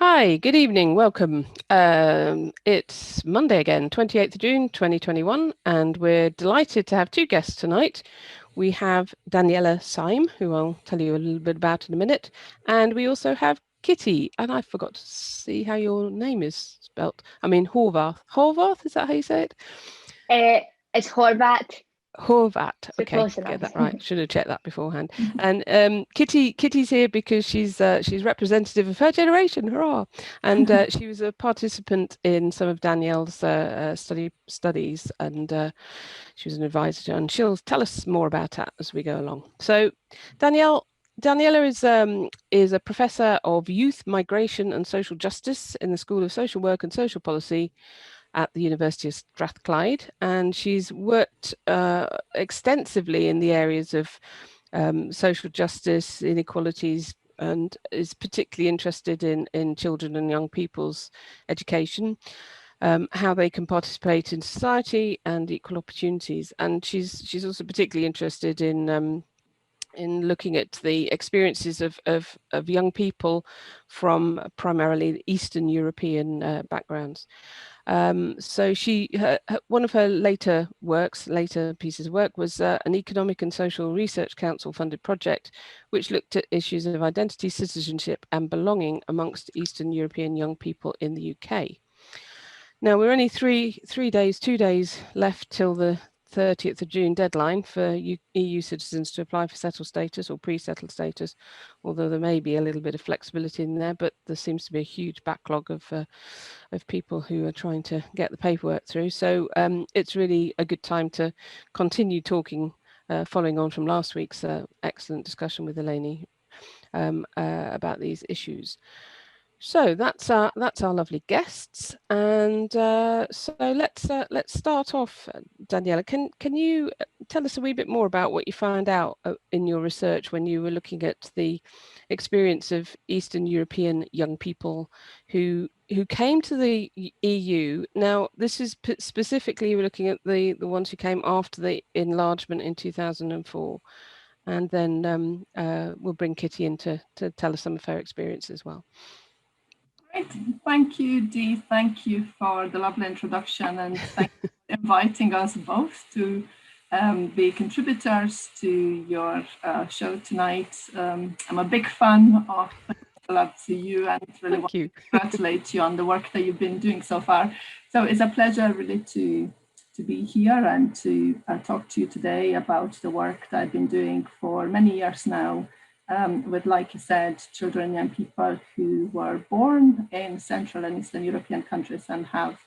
Hi, good evening, welcome. It's Monday again, 28th of June 2021, and we're delighted to have two guests tonight. We have Daniela Sime, who I'll tell you a little bit about in a minute, and we also have Kitti, and I forgot to see how your name is spelt. I mean, Horvath. Horvath, is that how you say it? Uh, it's Horvath, Horvat. so Okay, close get enough. that right. Should have checked that beforehand. And Kitty's here because she's representative of her generation. Hurrah! And she was a participant in some of Danielle's studies, and she was an advisor. And she'll tell us more about that as we go along. So, Daniela is a professor of youth migration and social justice in the School of Social Work and Social Policy at the University of Strathclyde, and she's worked extensively in the areas of social justice, inequalities, and is particularly interested in children and young people's education, how they can participate in society and equal opportunities. And she's also particularly interested in looking at the experiences of young people from primarily Eastern European backgrounds. So one of her later pieces of work was an Economic and Social Research Council funded project, which looked at issues of identity, citizenship and belonging amongst Eastern European young people in the UK. Now we're only 2 days left till the 30th of June deadline for EU citizens to apply for settled status or pre-settled status, although there may be a little bit of flexibility in there, but there seems to be a huge backlog of people who are trying to get the paperwork through. So it's really a good time to continue talking, following on from last week's excellent discussion with Eleni about these issues. So that's our lovely guests, and so let's start off. Daniela, can you tell us a wee bit more about what you found out in your research when you were looking at the experience of Eastern European young people who came to the EU? Now, this is specifically you were looking at the ones who came after the enlargement in 2004, and then we'll bring Kitti in to tell us some of her experience as well. Great. Thank you, Dee. Thank you for the lovely introduction, and thank you for inviting us both to be contributors to your show tonight. I'm a big fan of love to you, and really want to congratulate you on the work that you've been doing so far. So it's a pleasure really to be here and to talk to you today about the work that I've been doing for many years now. With, like you said, children and young people who were born in Central and Eastern European countries and have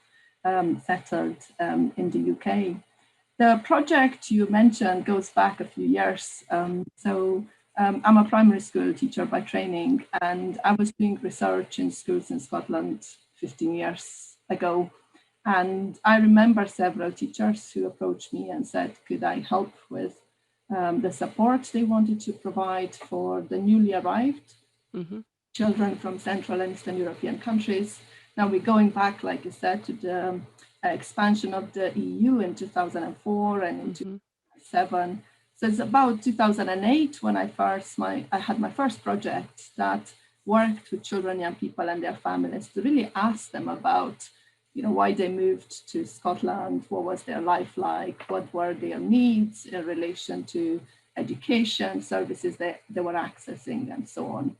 settled in the UK. The project you mentioned goes back a few years. I'm a primary school teacher by training, and I was doing research in schools in Scotland 15 years ago. And I remember several teachers who approached me and said, could I help with the support they wanted to provide for the newly arrived children from Central and Eastern European countries. Now we're going back, like you said, to the expansion of the EU in 2004 and in 2007. So it's about 2008 when I had my first project that worked with children, young people and their families to really ask them about why they moved to Scotland, what was their life like, what were their needs in relation to education, services they were accessing, and so on.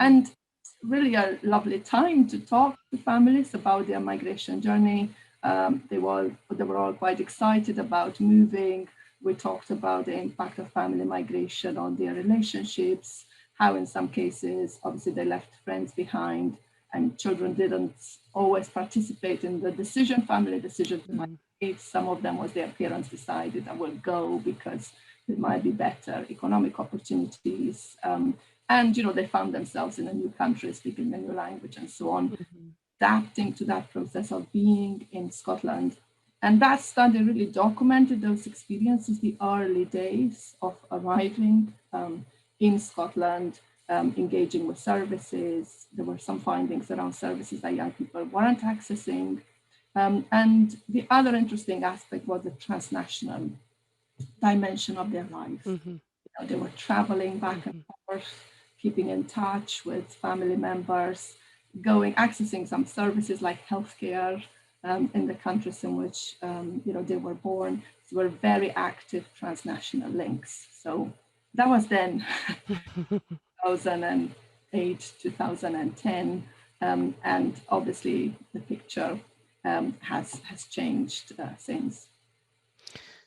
And it's really a lovely time to talk to families about their migration journey. They were all quite excited about moving. We talked about the impact of family migration on their relationships, how in some cases, obviously they left friends behind, and children didn't always participate in the family decision to migrate. Some of them was their parents decided I will go because it might be better economic opportunities. And they found themselves in a new country, speaking a new language and so on, adapting to that process of being in Scotland. And that study really documented those experiences, the early days of arriving in Scotland, engaging with services. There were some findings around services that young people weren't accessing. And the other interesting aspect was the transnational dimension of their life. They were traveling back and forth, keeping in touch with family members. accessing some services like healthcare in the countries in which they were born. So were very active transnational links. So that was then 2008, 2010, and obviously the picture has changed since.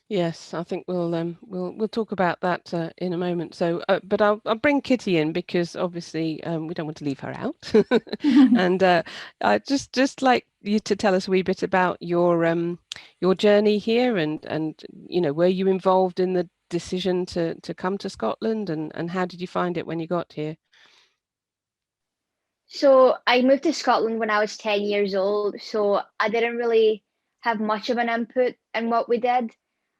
Yes, I think we'll talk about that in a moment. So, but I'll bring Kitti in because obviously we don't want to leave her out, and I just like you to tell us a wee bit about your journey here, and were you involved in the decision to come to Scotland, and how did you find it when you got here? So I moved to Scotland when I was 10 years old, so I didn't really have much of an input in what we did.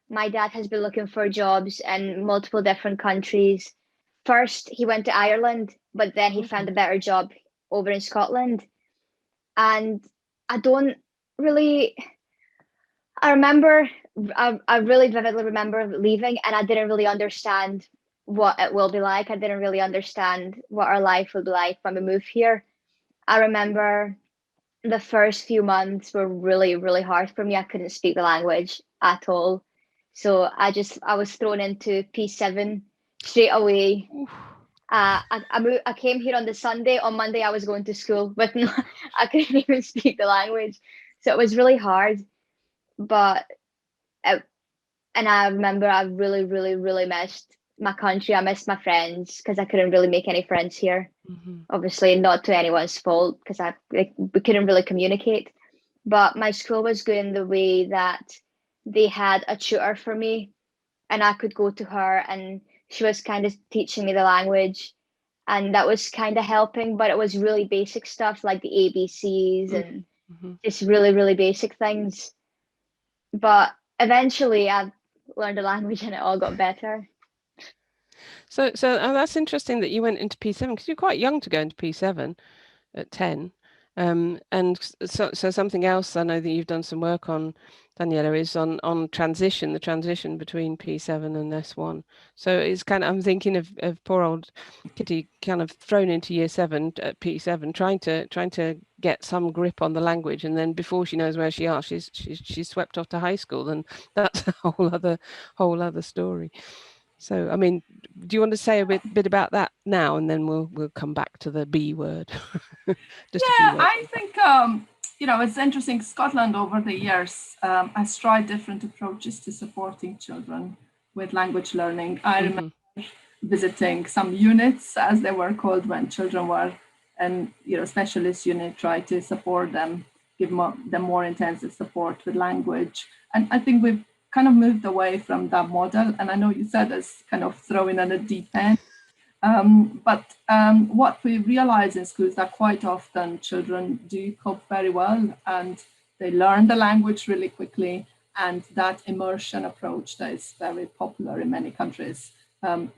My dad has been looking for jobs in multiple different countries. First, he went to Ireland, but then he found a better job over in Scotland. And I don't really, I remember, I really vividly remember leaving, and I didn't really understand what it will be like. I didn't really understand what our life will be like when we move here. I remember the first few months were really, really hard for me. I couldn't speak the language at all. So I was thrown into P7 straight away. I came here on the Sunday. On Monday, I was going to school, but I couldn't even speak the language. So it was really hard. But and I remember I really, really, really missed my country. I missed my friends because I couldn't really make any friends here. Obviously, not to anyone's fault because we couldn't really communicate. But my school was good in the way that they had a tutor for me, and I could go to her, and she was kind of teaching me the language, and that was kind of helping. But it was really basic stuff like the ABCs and just really, really basic things. But eventually, I learned the language, and it all got better. So that's interesting that you went into P7 because you're quite young to go into P7 at 10. And so something else I know that you've done some work on, Daniela, is on the transition between P7 and S1. So it's kind of, I'm thinking of poor old Kitti kind of thrown into year 7 at P7, trying to get some grip on the language, and then before she knows where she are, she's swept off to high school, and that's a whole other story. So, I mean, do you want to say a bit about that now, and then we'll come back to the B word? I think it's interesting. Scotland over the years has tried different approaches to supporting children with language learning. I remember visiting some units, as they were called, when children were in specialist unit, try to support them, give them more intensive support with language. And I think we've kind of moved away from that model. And I know you said it's kind of throwing at a deep end. But what we realize in schools that quite often children do cope very well, and they learn the language really quickly. And that immersion approach that is very popular in many countries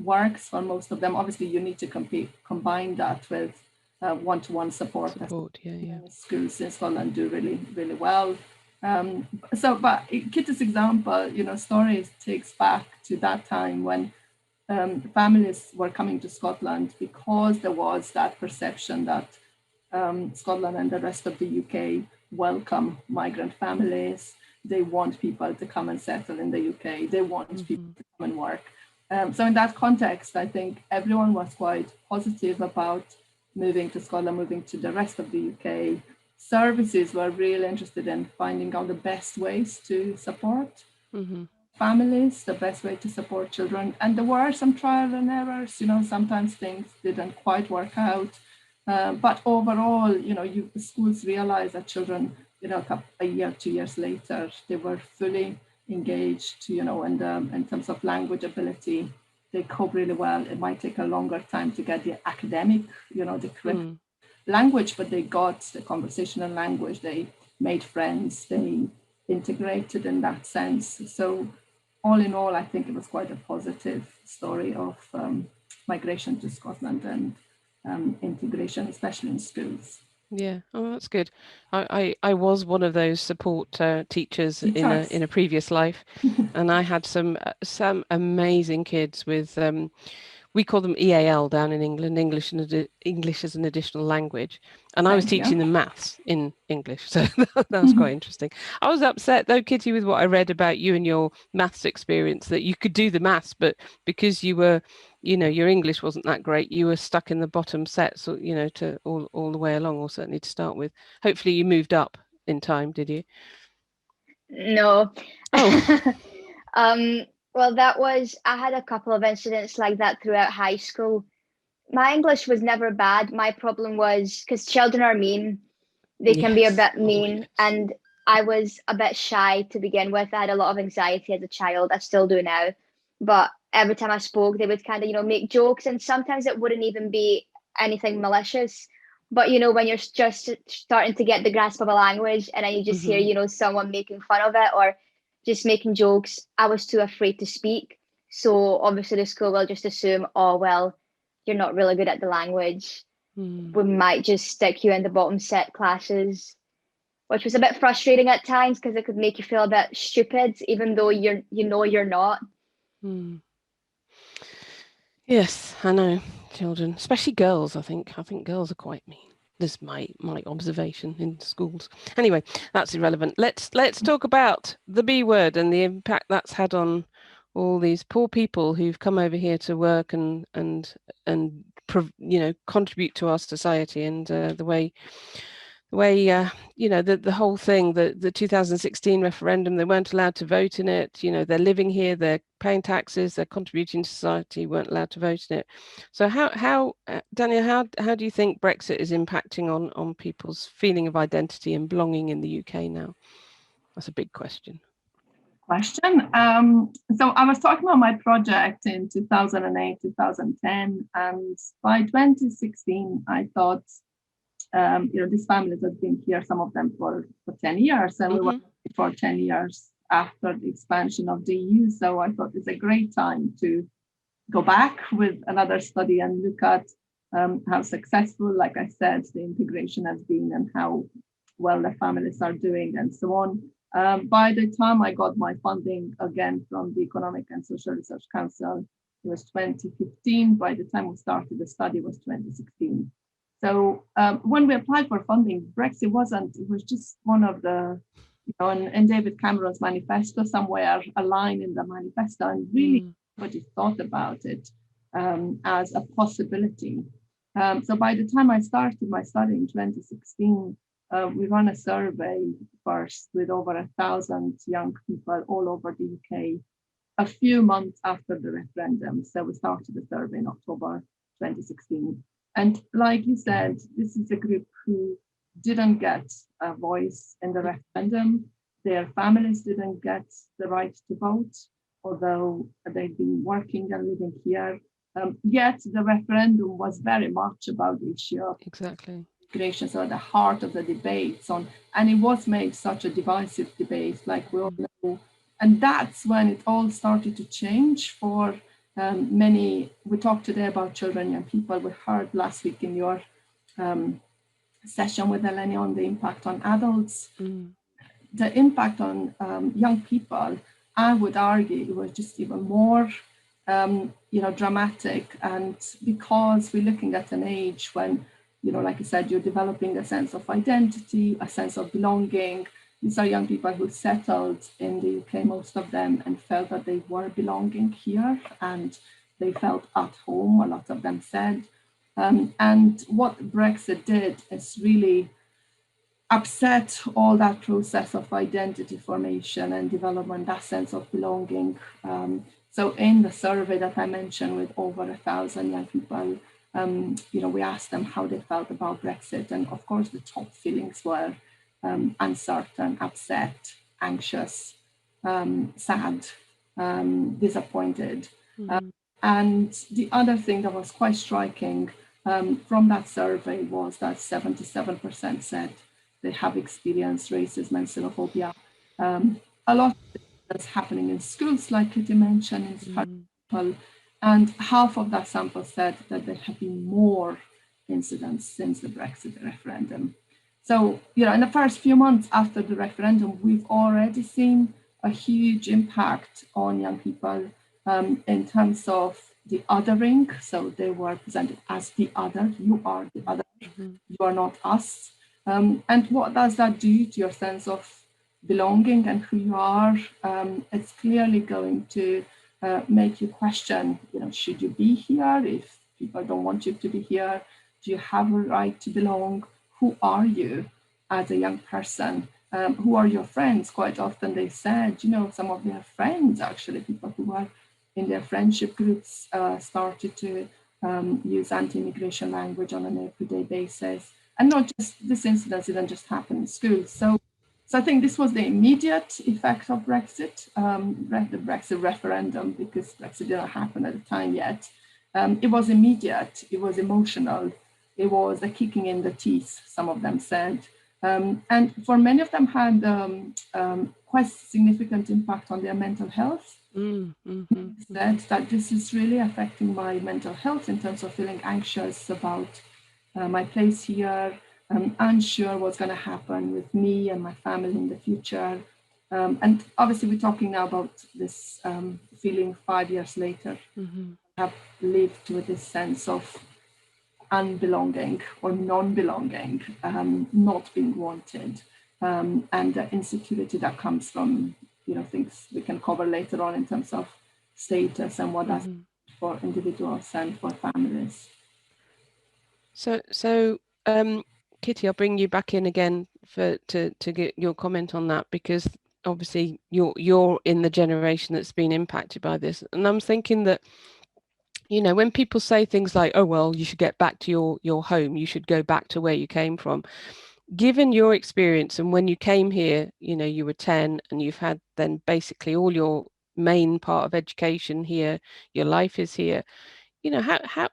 works for most of them. Obviously, you need to combine that with one-to-one support. Schools in Scotland do really, really well. But Kitti's example, story takes back to that time when families were coming to Scotland because there was that perception that Scotland and the rest of the UK welcome migrant families. They want people to come and settle in the UK. They want people to come and work. So in that context, I think everyone was quite positive about moving to Scotland, moving to the rest of the UK. Services were really interested in finding out the best ways to support families, the best way to support children. And there were some trial and errors, sometimes things didn't quite work out. But overall, schools realized that children, a year, 2 years later, they were fully engaged, in terms of language ability. They cope really well. It might take a longer time to get the academic, the correct language, but they got the conversational language. They made friends. They integrated in that sense. So all in all, I think it was quite a positive story of migration to Scotland and integration, especially in schools. Yeah, oh, that's good. I was one of those support teachers in a previous life, and I had some amazing kids with we call them EAL down in England, English as an additional language. And I was teaching them maths in English. So that was quite interesting. I was upset though, Kitti, with what I read about you and your maths experience, that you could do the maths, but because you were, your English wasn't that great, you were stuck in the bottom set, so, to all the way along, or certainly to start with. Hopefully you moved up in time, did you? No. Oh. Well, I had a couple of incidents like that throughout high school. My English was never bad. My problem was, because children are mean, they can be a bit mean. Yes. And I was a bit shy to begin with. I had a lot of anxiety as a child. I still do now. But every time I spoke, they would kind of, make jokes. And sometimes it wouldn't even be anything malicious. But, when you're just starting to get the grasp of a language and then you just hear, someone making fun of it or just making jokes, I was too afraid to speak. So obviously the school will just assume, oh, well, you're not really good at the language. We might just stick you in the bottom set classes, which was a bit frustrating at times because it could make you feel a bit stupid, even though you're not. Yes, I know. Children, especially girls, I think girls are quite mean. This is my observation in schools. Anyway, that's irrelevant. Let's talk about the B word and the impact that's had on all these poor people who've come over here to work and contribute to our society, and the way the whole thing, the 2016 referendum, they weren't allowed to vote in it. They're living here, they're paying taxes, they're contributing to society, weren't allowed to vote in it. So how Daniela, how do you think Brexit is impacting on people's feeling of identity and belonging in the UK now? That's a big question. So I was talking about my project in 2008, 2010, and by 2016, I thought, these families have been here, some of them for 10 years, and we were for 10 years after the expansion of the EU. So I thought it's a great time to go back with another study and look at how successful, like I said, the integration has been and how well the families are doing and so on. By the time I got my funding again from the Economic and Social Research Council, it was 2015. By the time we started the study, it was 2016. So when we applied for funding, Brexit it was just one of the, in David Cameron's manifesto somewhere, a line in the manifesto, and really nobody thought about it as a possibility. So by the time I started my study in 2016, we ran a survey first with over 1,000 young people all over the UK a few months after the referendum. So we started the survey in October 2016. And like you said, this is a group who didn't get a voice in the referendum. Their families didn't get the right to vote, although they've been working and living here. Yet the referendum was very much about the issue of immigration, so at the heart of the debates and it was made such a divisive debate, like we all know. And that's when it all started to change for many. We talked today about children and people. We heard last week in your session with Eleni on the impact on adults. The impact on young people, I would argue, it was just even more dramatic. And because we're looking at an age when, like I said, you're developing a sense of identity, a sense of belonging. These are young people who settled in the UK, most of them, and felt that they were belonging here and they felt at home, a lot of them said. And what Brexit did is really upset all that process of identity formation and development, that sense of belonging. So in the survey that I mentioned with over 1,000 young people, we asked them how they felt about Brexit. And of course, the top feelings were uncertain, upset, anxious, sad, disappointed. And the other thing that was quite striking from that survey was that 77% said they have experienced racism and xenophobia. A lot that's happening in schools, like Kitti mentioned, in people, and half of that sample said that there have been more incidents since the Brexit referendum. So, in the first few months after the referendum, we've already seen a huge impact on young people in terms of the othering. So they were presented as the other. You are the other. You are not us. And what does that do to your sense of belonging and who you are? It's clearly going to make you question, should you be here if people don't want you to be here? Do you have a right to belong? Who are you as a young person? Who are your friends? Quite often they said, some of their friends, actually, people who were in their friendship groups started to use anti-immigration language on an everyday basis. And not just this incident didn't just happen in schools. So I think this was the immediate effect of Brexit, the Brexit referendum, because Brexit didn't happen at the time yet. It was immediate, it was emotional, it was a kicking in the teeth, some of them said. And for many of them had quite significant impact on their mental health. Said that this is really affecting my mental health in terms of feeling anxious about my place here, unsure what's going to happen with me and my family in the future. And obviously we're talking now about this feeling 5 years later. Have lived with this sense of unbelonging or non-belonging, not being wanted, and the insecurity that comes from things we can cover later on in terms of status and what that's for individuals and for families. So Kitti, I'll bring you back in again to get your comment on that, because obviously you're in the generation that's been impacted by this, and I'm thinking that when people say things like, oh well, you should get back to your home, you should go back to where you came from, given your experience, and when you came here, you were 10 and you've had then basically all your main part of education here, your life is here,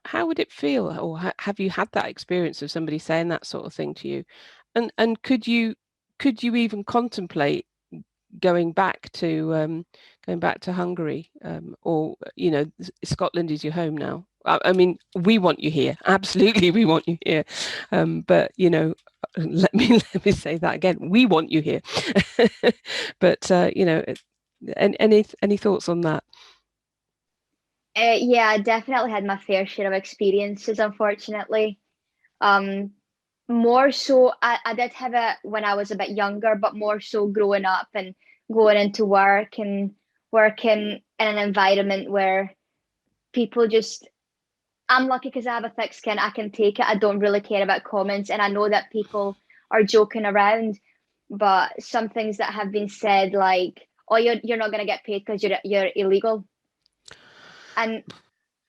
how would it feel, or have you had that experience of somebody saying that sort of thing to you, and could you even contemplate going back to Hungary, or Scotland is your home now? I mean, we want you here, absolutely, we want you here, but let me say that again, we want you here. But any thoughts on that? Yeah, I definitely had my fair share of experiences, unfortunately. More so, I did have it when I was a bit younger, but more so growing up and going into work and working in an environment where people just, I'm lucky because I have a thick skin, I can take it. I don't really care about comments, and I know that people are joking around, but some things that have been said, like, oh, you're not going to get paid because you're illegal. And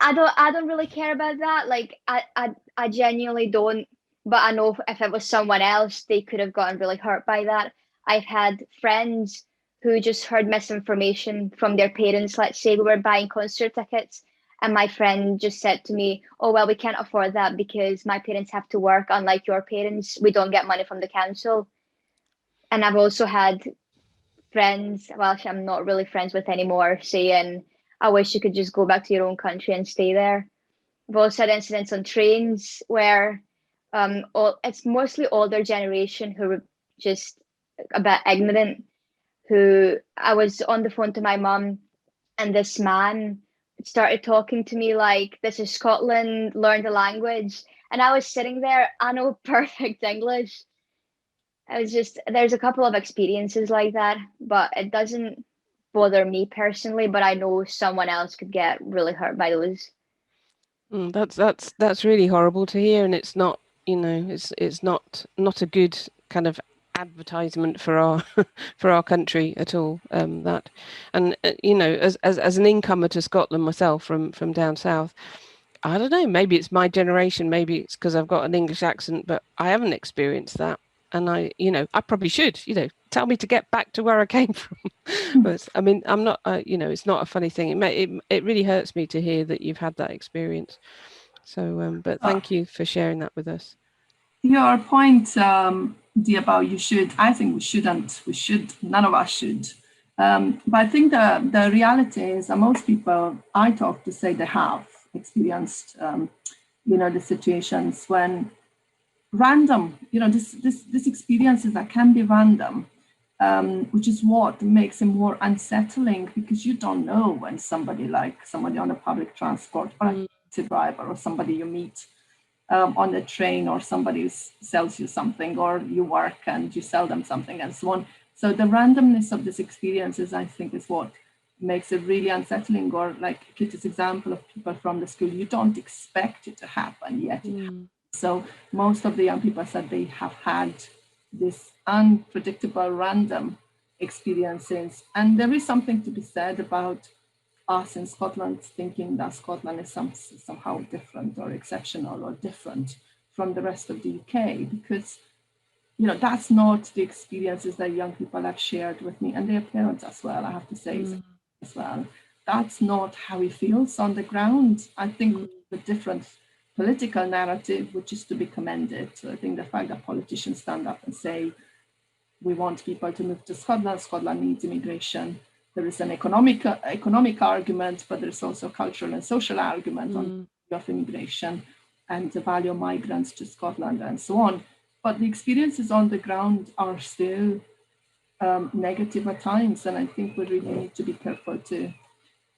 I don't really care about that. Like, I genuinely don't. But I know if it was someone else, they could have gotten really hurt by that. I've had friends who just heard misinformation from their parents. Let's say we were buying concert tickets, and my friend just said to me, oh, well, we can't afford that because my parents have to work. Unlike your parents, we don't get money from the council. And I've also had friends, well, I'm not really friends with anymore, saying, I wish you could just go back to your own country and stay there. I've also had incidents on trains where it's mostly older generation who were just a bit ignorant, who I was on the phone to my mum, and this man started talking to me like, this is Scotland, learn the language. And I was sitting there, I know perfect English. I was just, there's a couple of experiences like that, but it doesn't bother me personally, but I know someone else could get really hurt by those. That's really horrible to hear, and it's not, it's not a good kind of advertisement for our for our country at all. That, and as an incomer to Scotland myself from down south, I don't know, maybe it's my generation, maybe it's because I've got an English accent, but I haven't experienced that. And I probably should, tell me to get back to where I came from. But I mean, I'm not, it's not a funny thing. It really hurts me to hear that you've had that experience. So, but thank you for sharing that with us. Your point, Dee, about you should, I think we shouldn't, none of us should. But I think the reality is that most people I talk to say they have experienced, the situations when random, this experiences that can be random, which is what makes it more unsettling, because you don't know when somebody on a public transport, or a taxi driver, or somebody you meet on the train, or somebody who sells you something, or you work and you sell them something, and so on. So the randomness of these experiences, I think, is what makes it really unsettling. Or like Kitti's example of people from the school, you don't expect it to happen, yet it happens. So most of the young people said they have had this unpredictable, random experiences. And there is something to be said about us in Scotland thinking that Scotland is somehow different or exceptional or different from the rest of the UK, because that's not the experiences that young people have shared with me, and their parents as well, I have to say, as well. That's not how it feels on the ground. I think the different political narrative, which is to be commended. So I think the fact that politicians stand up and say, we want people to move to Scotland, Scotland needs immigration. There is an economic argument, but there's also a cultural and social argument on the of immigration and the value of migrants to Scotland and so on. But the experiences on the ground are still negative at times. And I think we really need to be careful to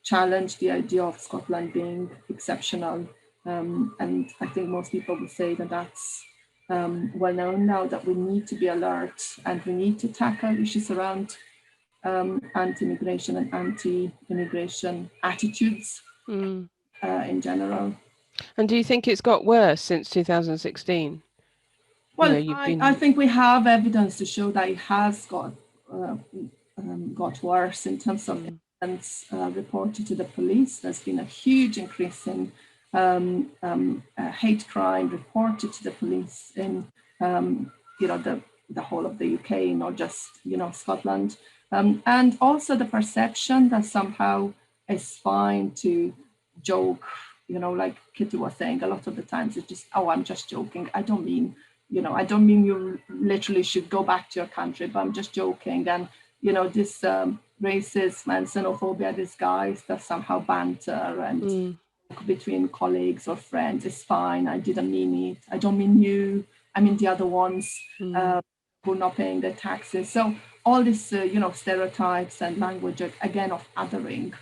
challenge the idea of Scotland being exceptional. And I think most people would say that that's well known now, that we need to be alert and we need to tackle issues around anti-immigration and anti-immigration attitudes in general. And do you think it's got worse since 2016? Well, I think we have evidence to show that it has got worse in terms of evidence reported to the police. There's been a huge increase in hate crime reported to the police in the whole of the UK, not just Scotland, and also the perception that somehow it's fine to joke, like Kitti was saying, a lot of the times it's just, oh, I'm just joking. I don't mean you literally should go back to your country, but I'm just joking. And this racism and xenophobia disguised as somehow banter and between colleagues or friends is fine. I didn't mean it. I don't mean you. I mean the other ones who are not paying their taxes. So all these stereotypes and language again of othering,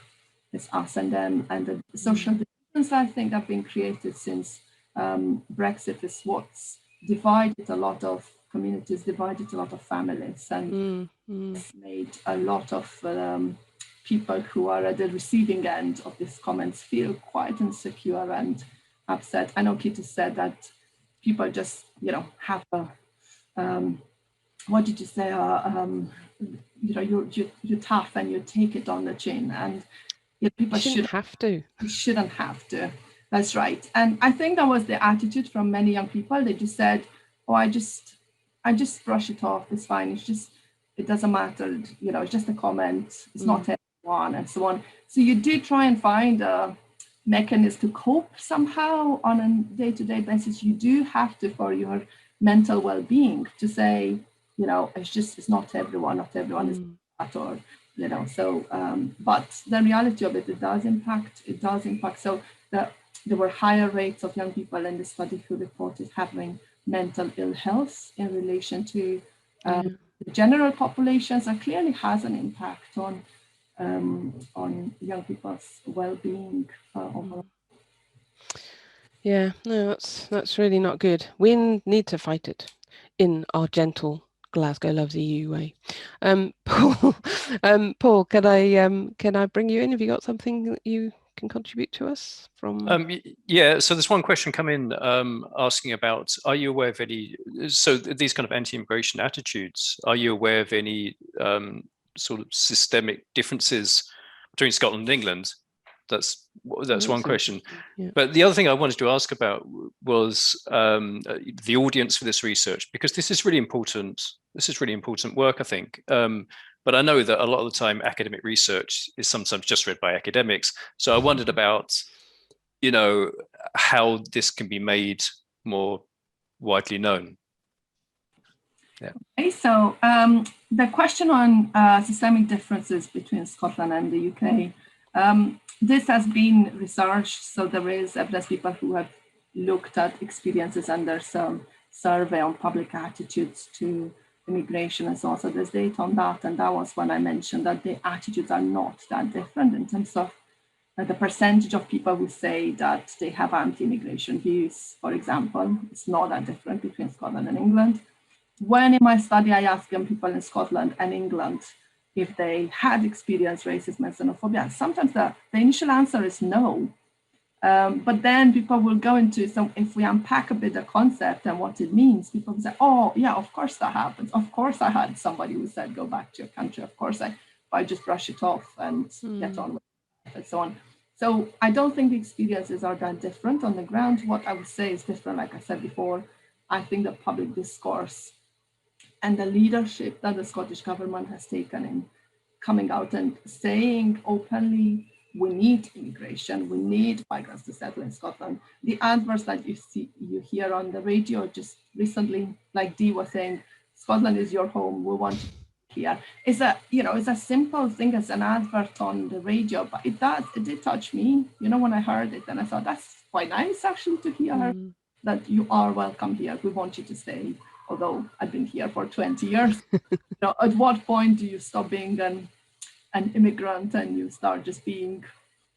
is us and them, and the social divisions I think have been created since Brexit is what's divided a lot of communities, divided a lot of families, and it's made a lot of people who are at the receiving end of these comments feel quite insecure and upset. I know Kitti said that people just, have a, what did you say? You're tough and you take it on the chin, and people shouldn't have to. You shouldn't have to. That's right. And I think that was the attitude from many young people. They just said, oh, I just brush it off. It's fine. It doesn't matter. It's just a comment. It's not everyone, and so on. So you do try and find a mechanism to cope somehow on a day-to-day basis. You do have to, for your mental well-being, to say, it's not everyone. Not everyone is at all. So, but the reality of it does impact. It does impact. So there were higher rates of young people in the study who reported having mental ill health in relation to the general population. So clearly has an impact on young people's well-being overall. Yeah, no, that's really not good. We need to fight it in our gentle Glasgow Loves EU way. Paul, can I bring you in? Have you got something that you can contribute to us from? Yeah, so there's one question come in asking about, are you aware of any, so these kind of anti-immigration attitudes, are you aware of any sort of systemic differences between Scotland and England? That's one question. Yeah. But the other thing I wanted to ask about was the audience for this research, because this is really important. This is really important work, I think. But I know that a lot of the time academic research is sometimes just read by academics. So I wondered about, how this can be made more widely known. Yeah. Okay, so the question on systemic differences between Scotland and the UK, this has been researched. So there is evidence people who have looked at experiences, and there's some survey on public attitudes to immigration and so on. So there's data on that. And that was when I mentioned that the attitudes are not that different in terms of the percentage of people who say that they have anti-immigration views, for example. It's not that different between Scotland and England. When in my study, I asked young people in Scotland and England if they had experienced racism and xenophobia. Sometimes the initial answer is no. But then people will go into, so if we unpack a bit the concept and what it means, people will say, oh, yeah, of course that happens. Of course I had somebody who said, go back to your country. Of course I just brush it off and get on with it and so on. So I don't think the experiences are that different on the ground. What I would say is different, like I said before. I think the public discourse and the leadership that the Scottish government has taken in coming out and saying openly, we need immigration, we need migrants to settle in Scotland. The adverts that you hear on the radio just recently, like Dee was saying, Scotland is your home, we want you here. It's a simple thing as an advert on the radio, but it did touch me, when I heard it, and I thought that's quite nice actually to hear that you are welcome here, we want you to stay. Although I've been here for 20 years, at what point do you stop being an immigrant and you start just being,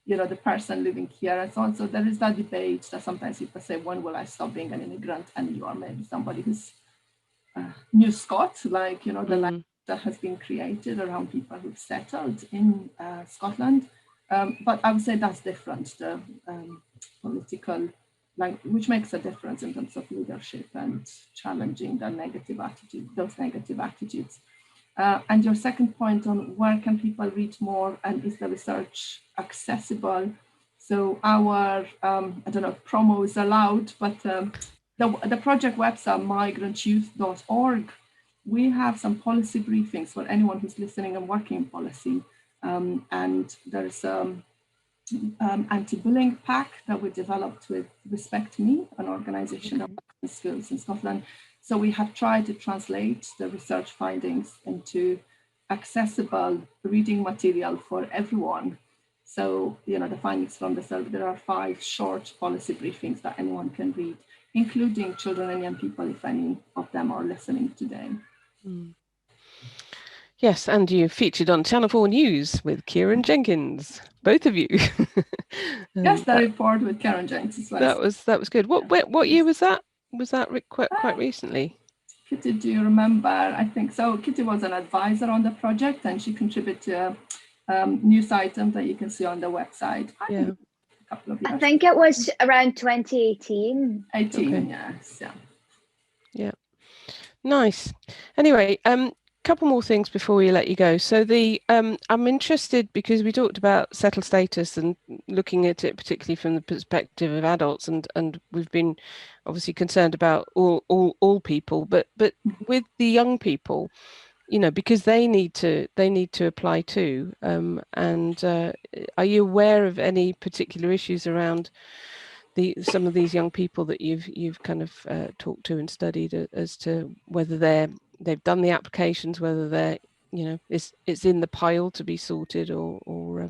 the person living here and so on. So there is that debate that sometimes people say, when will I stop being an immigrant? And you are maybe somebody who's New Scot, like, the language that has been created around people who've settled in Scotland. But I would say that's different, the political language, which makes a difference in terms of leadership and challenging those negative attitudes. And your second point on where can people read more and is the research accessible? So our, I don't know if promo is allowed, but the project website, migrantyouth.org, we have some policy briefings for anyone who's listening and working in policy. And there's anti-bullying pack that we developed with Respect Me, an organization that works in schools in Scotland. So we have tried to translate the research findings into accessible reading material for everyone. So, the findings from the survey, there are 5 short policy briefings that anyone can read, including children and young people, if any of them are listening today. Yes, and you featured on Channel 4 News with Kieran Jenkins, both of you. Yes, the report with Kieran Jenkins as well. That was good. What year was that? Was that quite recently? Kitti, do you remember? I think so. Kitti was an advisor on the project, and she contributed to a news item that you can see on the website. Yeah. A couple of years. I think it was around 2018. 18, okay. Yes, yeah. Yeah. Nice. Anyway, couple more things before we let you go. So I'm interested because we talked about settled status and looking at it particularly from the perspective of adults, and we've been obviously concerned about all people, but with the young people, because they need to apply too. And are you aware of any particular issues around some of these young people that you've kind of talked to and studied as to whether they've done the applications, whether they're, it's in the pile to be sorted or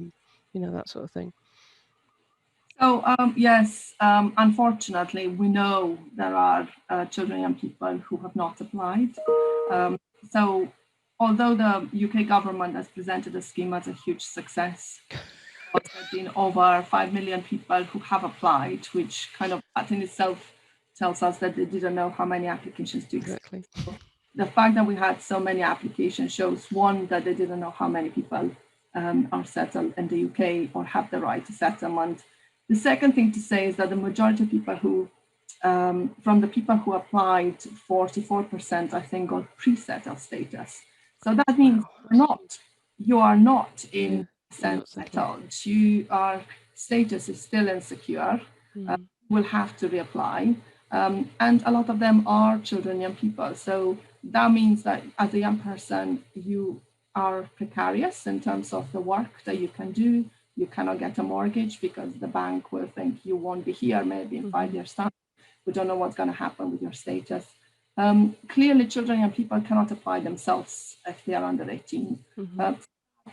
that sort of thing? So yes, unfortunately, we know there are children and people who have not applied. So although the UK government has presented the scheme as a huge success, there have been over 5 million people who have applied, which kind of that in itself tells us that they didn't know how many applications to accept. Exactly. So the fact that we had so many applications shows, one, that they didn't know how many people are settled in the UK or have the right to settlement. The second thing to say is that the majority of people who, from the people who applied, 44%, I think, got pre-settled status. So that means you are not in sense settled. Your status is still insecure. Will have to reapply. And a lot of them are children, young people. So that means that as a young person, you are precarious in terms of the work that you can do. You cannot get a mortgage because the bank will think you won't be here maybe in 5 years' time. We don't know what's going to happen with your status. Clearly, children and people cannot apply themselves if they are under 18. That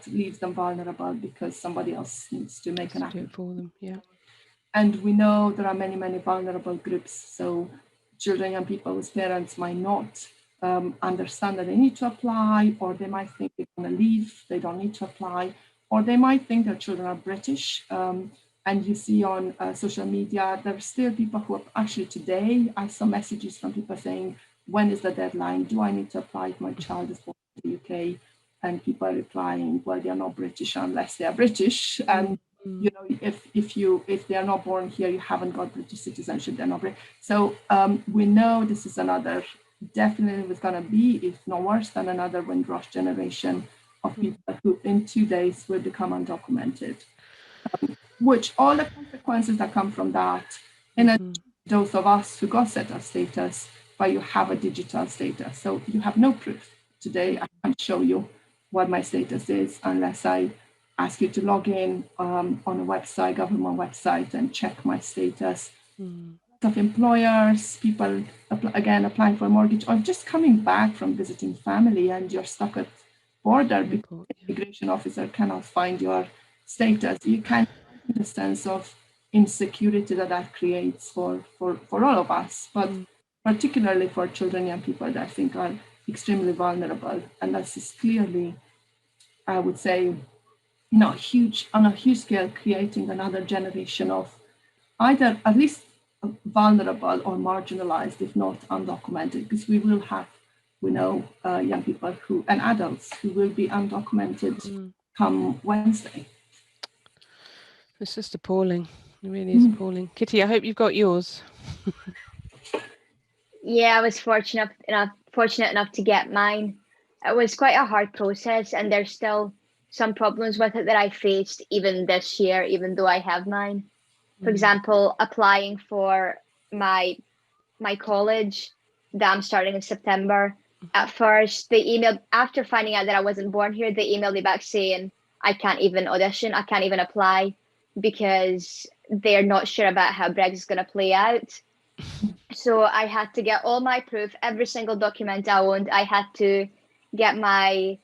leaves them vulnerable because somebody else needs to make an application for them. Yeah. And we know there are many, many vulnerable groups. So children and people whose parents might not understand that they need to apply, or they might think they're going to leave, they don't need to apply, or they might think their children are British. And you see on social media, there are still people who actually today, I saw messages from people saying, when is the deadline? Do I need to apply if my child is born in the UK? And people are replying, well, they are not British unless they are British. And you know, if they are not born here, you haven't got British citizenship, they're not British. So we know this is another, definitely was going to be, if not worse than another Windrush generation of people who in 2 days will become undocumented. Which all the consequences that come from that, in those of us who got settled status, but you have a digital status. So you have no proof. Today, I can't show you what my status is unless I ask you to log in on a website, government website, and check my status. Of employers, people, again, applying for a mortgage, or just coming back from visiting family and you're stuck at border because the immigration officer cannot find your status. You can the sense of insecurity that creates for all of us, but particularly for children, young people that I think are extremely vulnerable. And this is clearly, I would say, on a huge scale, creating another generation of either at least vulnerable or marginalized, if not undocumented, because we will have, we know, young people who and adults who will be undocumented come Wednesday. It's just appalling. It really is appalling. Kitti, I hope you've got yours. Yeah, I was fortunate enough to get mine. It was quite a hard process, and there's still some problems with it that I faced even this year, even though I have mine. For example, applying for my college that I'm starting in September. At first, they emailed, after finding out that I wasn't born here, they emailed me back saying I can't even audition, I can't even apply, because they're not sure about how Brexit is going to play out. So I had to get all my proof, every single document I owned. I had to get my,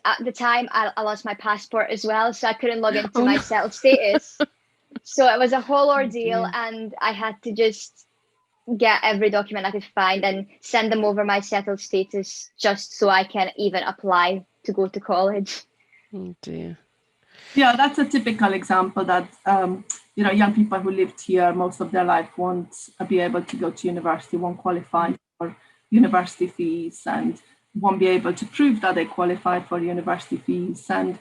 at the time, I lost my passport as well, so I couldn't log into my settled status. So it was a whole ordeal, and I had to just get every document I could find and send them over my settled status just so I can even apply to go to college. Oh dear. Yeah, that's a typical example that young people who lived here most of their life won't be able to go to university, won't qualify for university fees, and won't be able to prove that they qualified for university fees. And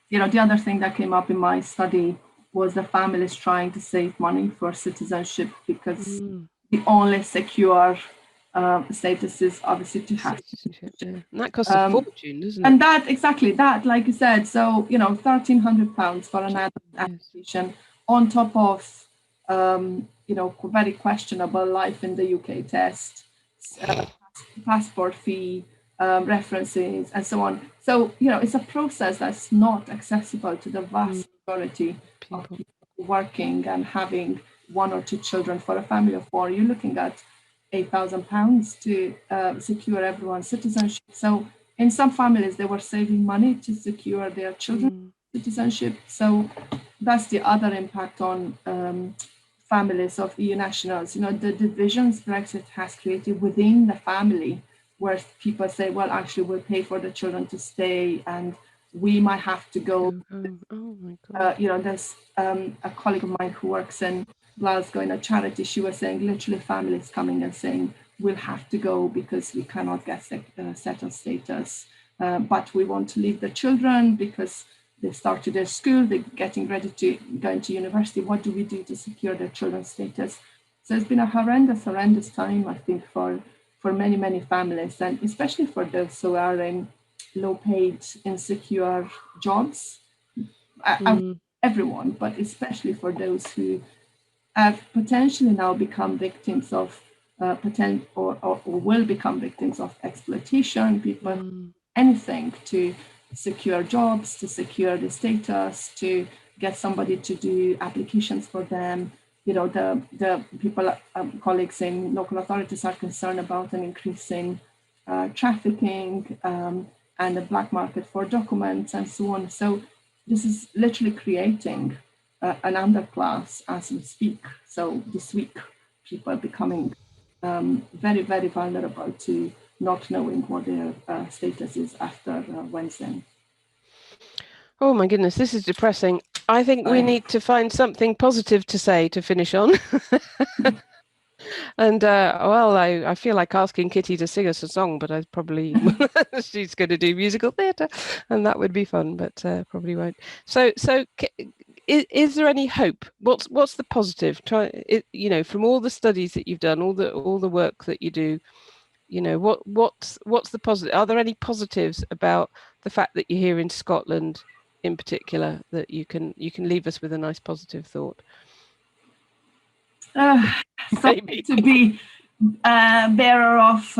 the other thing that came up in my study was the families trying to save money for citizenship, because the only secure status is obviously to have citizenship. And that costs a fortune, doesn't it? And that, exactly that, like you said, so, £1,300 for an adult application on top of, very questionable life in the UK test, passport fee, references, and so on. So, it's a process that's not accessible to the vast majority of people working and having one or two children. For a family of four, you're looking at £8,000 to secure everyone's citizenship. So in some families, they were saving money to secure their children's citizenship. So that's the other impact on families of EU nationals. The divisions Brexit has created within the family, where people say, well, actually, we'll pay for the children to stay, and we might have to go. Oh my God. There's a colleague of mine who works in Glasgow in a charity. She was saying literally families coming and saying, we'll have to go because we cannot get settled status, but we want to leave the children because they started their school, they're getting ready to go into university. What do we do to secure their children's status? So it's been a horrendous time, I think, for many, many families, and especially for those who are in low-paid, insecure jobs. Everyone, but especially for those who have potentially now become victims of or will become victims of exploitation. People anything to secure jobs, to secure the status, to get somebody to do applications for them. The people, colleagues in local authorities are concerned about an increase in trafficking and the black market for documents and so on. So this is literally creating an underclass as we speak. So this week, people are becoming very, very vulnerable to not knowing what their status is after Wednesday. Oh my goodness, this is depressing. I think we need to find something positive to say to finish on. And well, I feel like asking Kitti to sing us a song, but I probably she's going to do musical theatre, and that would be fun, but probably won't. So is there any hope? What's the positive? You know, from all the studies that you've done, all the work that you do, you know, what's the positive? Are there any positives about the fact that you're here in Scotland, in particular, that you can leave us with a nice positive thought? Something to be bearer of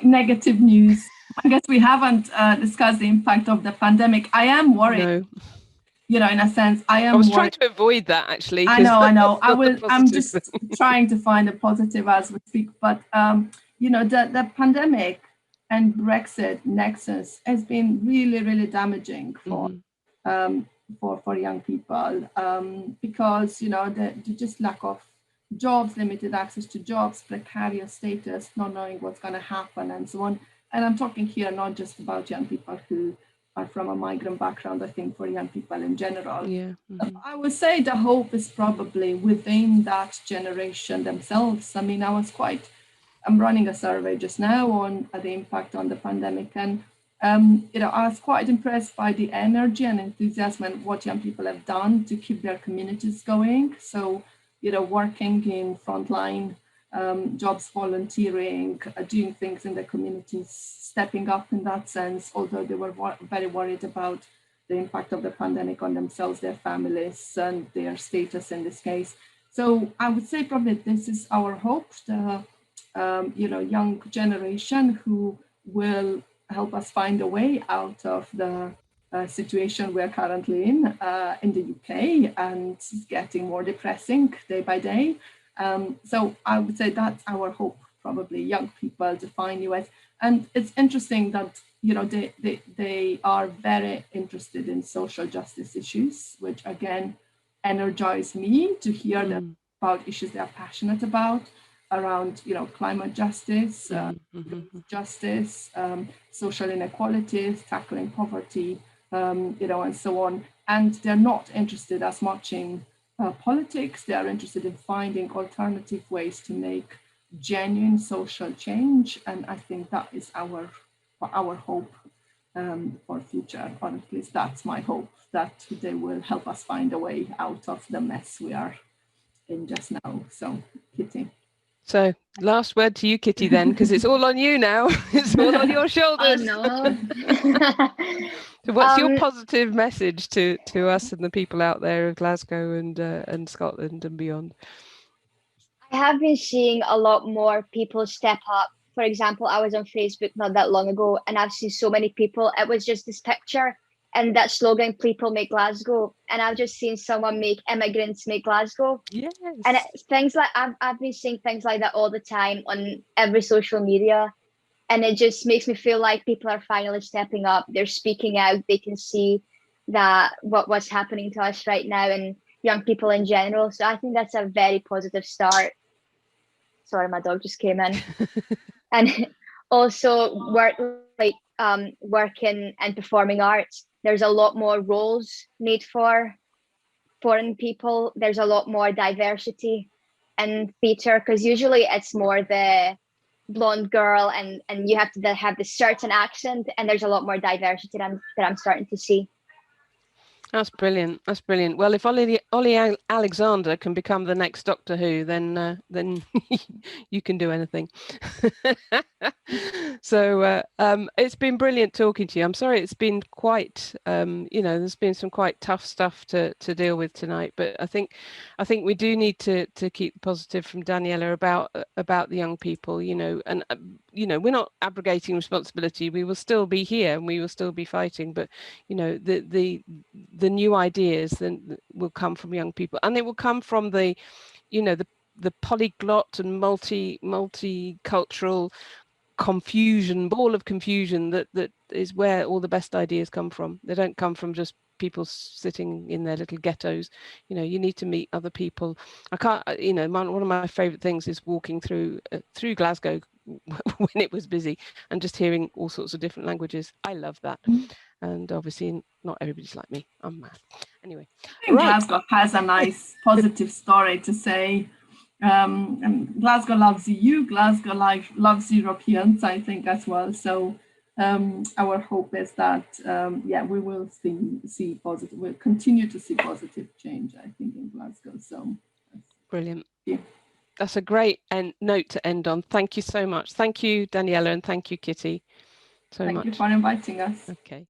negative news. I guess we haven't discussed the impact of the pandemic. I am worried. No. You know, in a sense, I was trying to avoid that, actually. I know. I'm just trying to find a positive as we speak. But you know, the pandemic and Brexit nexus has been really, really damaging for for young people because, you know, the just lack of jobs, limited access to jobs, precarious status, not knowing what's going to happen, and so on. And I'm talking here not just about young people who are from a migrant background, I think for young people in general. Yeah. I would say the hope is probably within that generation themselves. I mean, I'm running a survey just now on the impact on the pandemic, and you know, I was quite impressed by the energy and enthusiasm and what young people have done to keep their communities going. So, you know, working in frontline jobs, volunteering, doing things in the communities, stepping up in that sense, although they were very worried about the impact of the pandemic on themselves, their families, and their status in this case. So I would say probably this is our hope, the you know, young generation who will help us find a way out of the situation we're currently in the UK, and it's getting more depressing day by day. So I would say that's our hope, probably young people to find new ways. And it's interesting that, you know, they are very interested in social justice issues, which again energize me to hear them about issues they are passionate about around, you know, climate justice, justice, social inequalities, tackling poverty, you know, and so on. And they're not interested as much in politics. They are interested in finding alternative ways to make genuine social change. And I think that is our hope for future, or at least that's my hope, that they will help us find a way out of the mess we are in just now. So, Kitti. So, last word to you, Kitti, then, because it's all on you now. It's all on your shoulders. Oh, no. So what's your positive message to us and the people out there of Glasgow and Scotland and beyond? I have been seeing a lot more people step up. For example, I was on Facebook not that long ago, and I've seen so many people. It was just this picture and that slogan, "People make Glasgow," and I've just seen someone make "Immigrants make Glasgow." Yes. And things like I've been seeing things like that all the time on every social media, and it just makes me feel like people are finally stepping up. They're speaking out. They can see that what's happening to us right now, and young people in general. So I think that's a very positive start. Sorry, my dog just came in. And also working and performing arts. There's a lot more roles made for foreign people. There's a lot more diversity in theatre, because usually it's more the blonde girl and you have to have this certain accent, and there's a lot more diversity that I'm starting to see. That's brilliant. That's brilliant. Well, if Ollie Alexander can become the next Doctor Who, then you can do anything. So it's been brilliant talking to you. I'm sorry it's been quite, you know, there's been some quite tough stuff to deal with tonight, but I think we do need to keep positive from Daniela about the young people, you know, and you know, we're not abrogating responsibility. We will still be here and we will still be fighting, but you know, the new ideas then will come from young people, and it will come from the, you know, the polyglot and multicultural confusion, ball of confusion that is where all the best ideas come from. They don't come from just people sitting in their little ghettos. You know, you need to meet other people. I can't, you know, one of my favorite things is walking through Glasgow when it was busy and just hearing all sorts of different languages. I love that. And obviously not everybody's like me. I'm mad. Anyway, I think Glasgow has a nice positive story to say. And Glasgow loves EU, Glasgow loves Europeans, I think, as well. So our hope is that, yeah, we will see positive, we'll continue to see positive change, I think, in Glasgow. So brilliant. Yeah. That's a great note to end on. Thank you so much. Thank you, Daniela, and thank you, Kitti, so much. Thank you for inviting us. Okay.